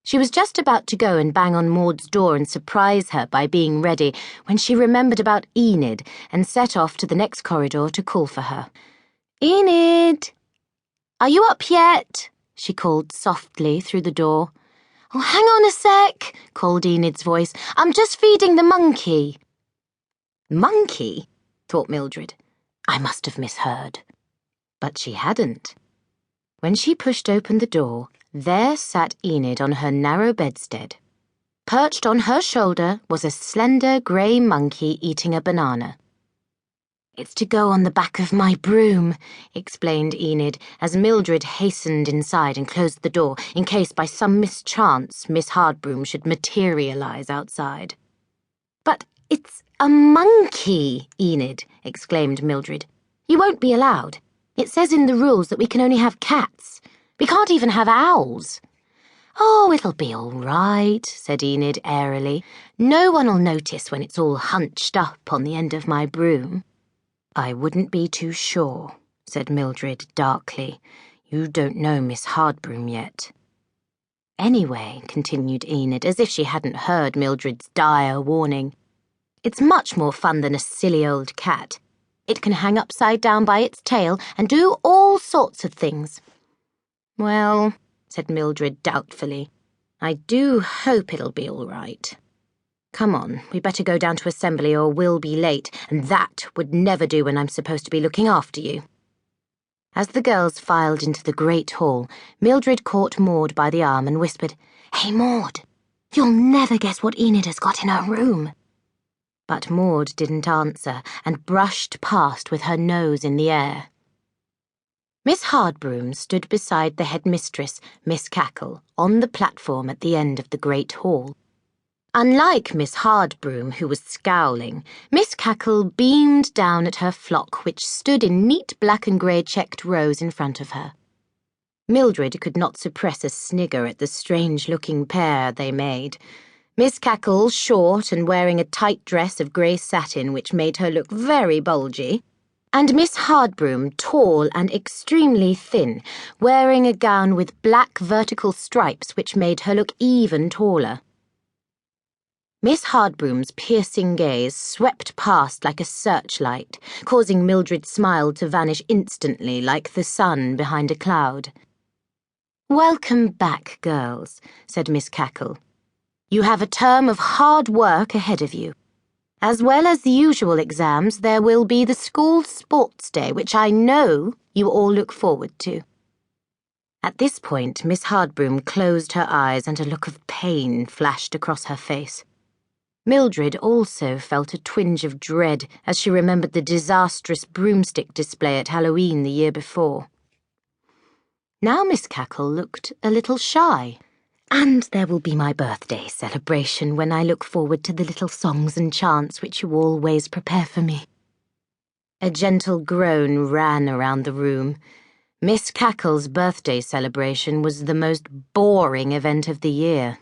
She was just about to go and bang on Maud's door and surprise her by being ready when she remembered about Enid and set off to the next corridor to call for her. "Enid! Are you up yet?" she called softly through the door. "Oh, hang on a sec," called Enid's voice. "I'm just feeding the monkey." "Monkey?" thought Mildred. I must have misheard. But she hadn't. When she pushed open the door, there sat Enid on her narrow bedstead. Perched on her shoulder was a slender grey monkey eating a banana. "It's to go on the back of my broom," explained Enid, as Mildred hastened inside and closed the door in case by some mischance Miss Hardbroom should materialise outside. "But it's a monkey, Enid," exclaimed Mildred. "You won't be allowed. It says in the rules that we can only have cats. We can't even have owls." "Oh, it'll be all right," said Enid airily. "No one'll notice when it's all hunched up on the end of my broom." "I wouldn't be too sure," said Mildred darkly. "You don't know Miss Hardbroom yet." "Anyway," continued Enid, as if she hadn't heard Mildred's dire warning, "it's much more fun than a silly old cat. It can hang upside down by its tail and do all sorts of things." "Well," said Mildred doubtfully, "I do hope it'll be all right. Come on, we better go down to assembly or we'll be late, and that would never do when I'm supposed to be looking after you." As the girls filed into the great hall, Mildred caught Maud by the arm and whispered, "Hey, Maud, you'll never guess what Enid has got in her room." But Maud didn't answer and brushed past with her nose in the air. Miss Hardbroom stood beside the headmistress, Miss Cackle, on the platform at the end of the great hall. Unlike Miss Hardbroom, who was scowling, Miss Cackle beamed down at her flock, which stood in neat black and grey checked rows in front of her. Mildred could not suppress a snigger at the strange-looking pair they made. Miss Cackle short and wearing a tight dress of grey satin which made her look very bulgy, and Miss Hardbroom tall and extremely thin, wearing a gown with black vertical stripes which made her look even taller. Miss Hardbroom's piercing gaze swept past like a searchlight, causing Mildred's smile to vanish instantly like the sun behind a cloud. "Welcome back, girls," said Miss Cackle. "You have a term of hard work ahead of you. As well as the usual exams, there will be the school sports day, which I know you all look forward to." At this point, Miss Hardbroom closed her eyes and a look of pain flashed across her face. Mildred also felt a twinge of dread as she remembered the disastrous broomstick display at Halloween the year before. Now Miss Cackle looked a little shy. "And there will be my birthday celebration when I look forward to the little songs and chants which you always prepare for me." A gentle groan ran around the room. Miss Cackle's birthday celebration was the most boring event of the year.